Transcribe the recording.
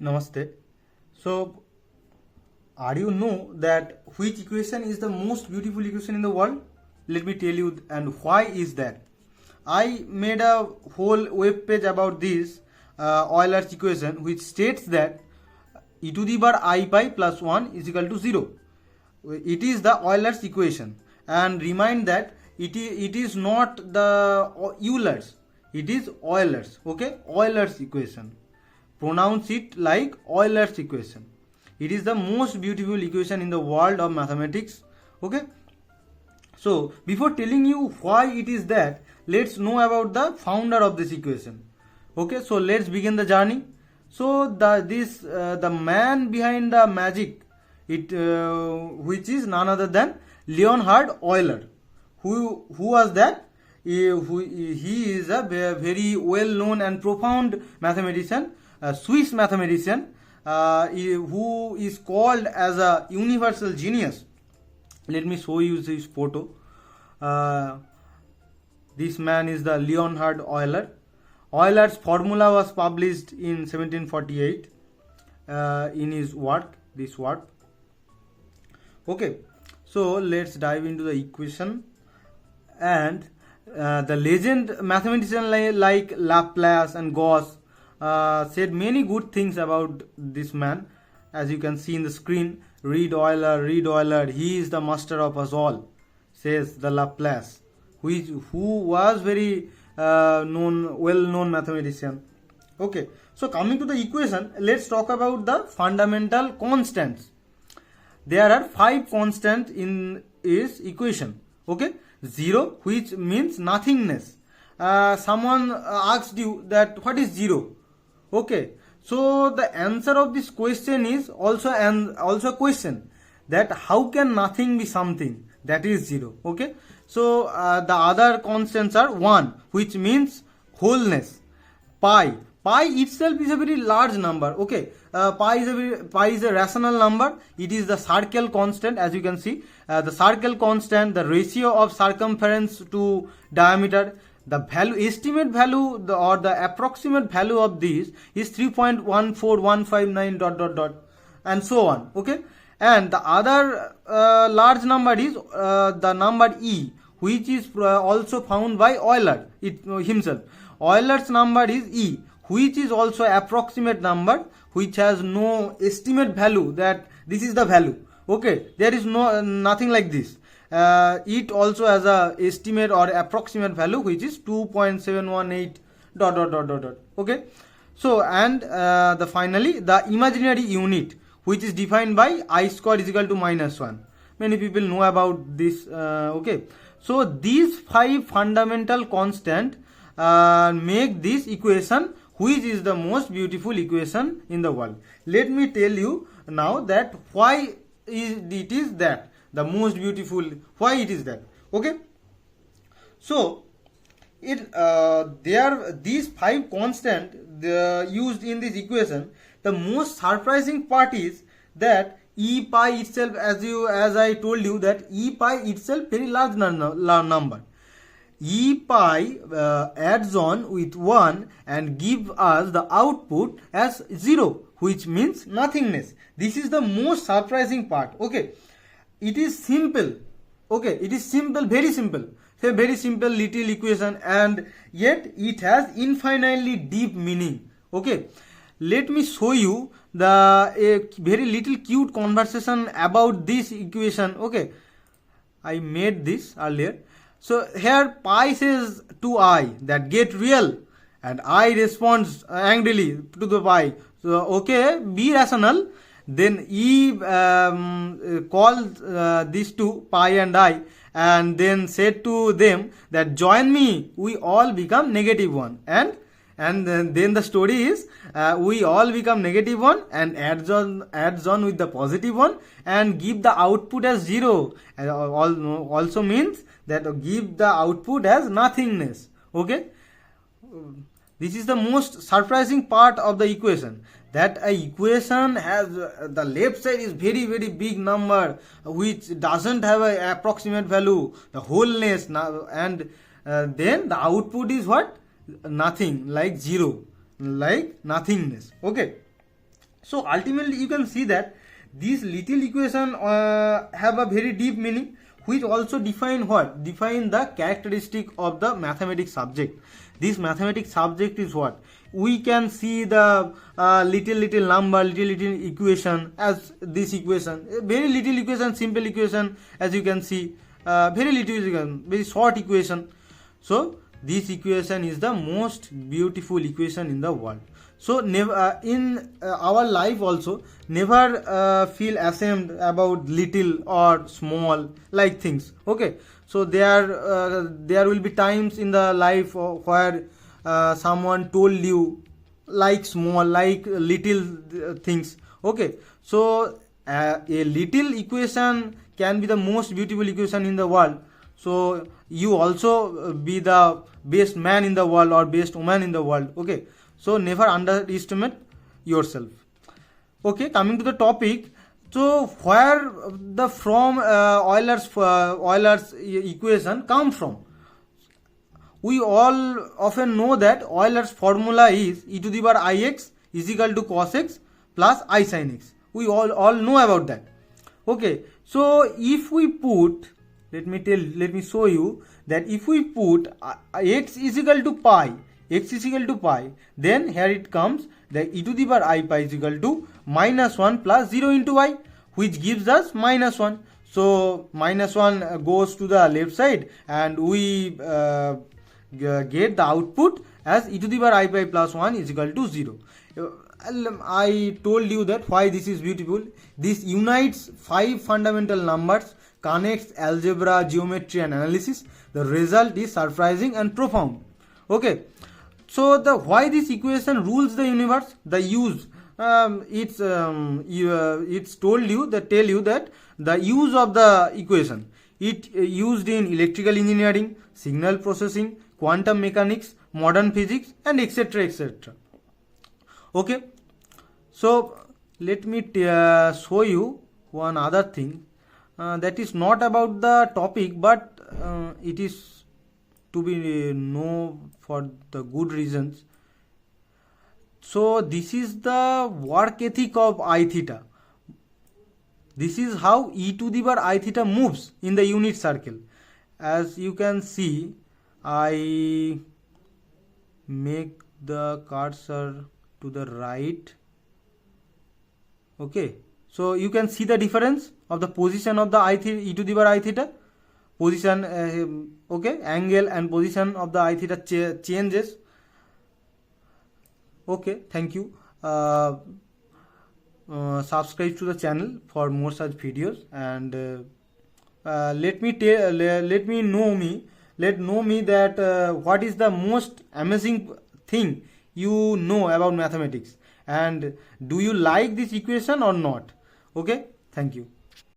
Namaste. So, are you know that which equation is the most beautiful equation in the world? Let me tell you and why is that. I made a whole web page about this Euler's equation which states that e to the power I pi plus 1 is equal to 0. It is the Euler's equation, and remind that it is not the Euler's, it is Euler's. Okay, Euler's equation. Pronounce it like Euler's equation. It is the most beautiful equation in the world of mathematics. Okay, so before telling you why it is that, let's know about the founder of this equation. Okay, so let's begin the journey. So the man behind the magic, which is none other than Leonhard Euler. Who was that? He is a very well known and profound mathematician, a Swiss mathematician, who is called as a universal genius. Let me show you this photo. This man is the Leonhard Euler. Euler's formula was published in 1748 in his work, this work. Okay, so let's dive into the equation. And the legend mathematicians like Laplace and Gauss said many good things about this man. As you can see in the screen, read Euler, he is the master of us all, says the Laplace, who was very well-known mathematician. Okay, so coming to the equation, let's talk about the fundamental constants. There are 5 constants in this equation. Okay, 0, which means nothingness. Someone asked you that what is 0? Okay, so the answer of this question is also a question, that how can nothing be something? That is 0. Okay, so the other constants are 1, which means wholeness. Pi itself is a very large number. Okay, pi is a rational number. It is the circle constant. As you can see, the circle constant, the ratio of circumference to diameter, the value, estimate value, or the approximate value of this is 3.14159 ... and so on. Okay, and the other large number is the number e, which is also found by Euler himself. Euler's number is e, which is also approximate number, which has no estimate value that this is the value. Okay, there is nothing like this. It also has a estimate or approximate value, which is 2.718 ... Okay, so and finally the imaginary unit, which is defined by I square is equal to -1. Many people know about this. Okay, so these 5 fundamental constants make this equation, which is the most beautiful equation in the world. Let me tell you now that why it is that the most beautiful, why it is that. Okay, so these 5 constants used in this equation. The most surprising part is that e pi itself, as I told you, that e pi itself very large number. E pi adds on with 1 and give us the output as 0, which means nothingness. This is the most surprising part. Okay, it is simple. Okay, it is simple, very simple. It's a very simple little equation, and yet it has infinitely deep meaning. Okay, let me show you a very little cute conversation about this equation. Okay, I made this earlier. So here pi says to I that get real, and I responds angrily to the pi. So okay, be rational. Then E called these two, pi and I, and then said to them that join me, we all become -1. And then the story is we all become -1 and adds on with the +1 and give the output as 0. And also means that give the output as nothingness. Okay, this is the most surprising part of the equation, that a equation has the left side is very big number, which doesn't have an approximate value, the wholeness, and then the output is what? Nothing, like 0, like nothingness. Okay, So ultimately you can see that these little equation have a very deep meaning, which also define what? Define the characteristic of the mathematics subject. This mathematics subject is what? We can see the little number, little equation as this equation, very little equation, simple equation, as you can see, very little equation, very short equation. So this equation is the most beautiful equation in the world. So never in our life also, never feel ashamed about little or small like things. Okay, so there will be times in the life where someone told you like small, like little things. Okay, so a little equation can be the most beautiful equation in the world. So you also be the best man in the world or best woman in the world. Okay, so never underestimate yourself. Okay, coming to the topic. So where the from Euler's equation come from? We all often know that Euler's formula is e to the power ix is equal to cos x plus I sin x. We all know about that. Okay, so if we put, let me show you that if we put x is equal to pi, then here it comes that e to the power I pi is equal to minus 1 plus 0 into y, which gives us minus 1. So minus 1 goes to the left side and we get the output as e to the power I pi plus 1 is equal to 0. I told you that why this is beautiful. This unites 5 fundamental numbers, connects algebra, geometry and analysis. The result is surprising and profound. Okay, so the why this equation rules the universe, the use, it's tell you that the use of the equation, it used in electrical engineering, signal processing, quantum mechanics, modern physics and etc. etc. Okay, so let me show you one other thing that is not about the topic, but it is to be known for the good reasons. So this is the work ethic of I theta. This is how e to the power I theta moves in the unit circle. As you can see, I make the cursor to the right. Okay, so you can see the difference of the position of the e to the power I theta. Position, okay, angle and position of the I theta changes. Okay, thank you. Subscribe to the channel for more such videos, and let know me that what is the most amazing thing you know about mathematics, and do you like this equation or not? Okay, thank you.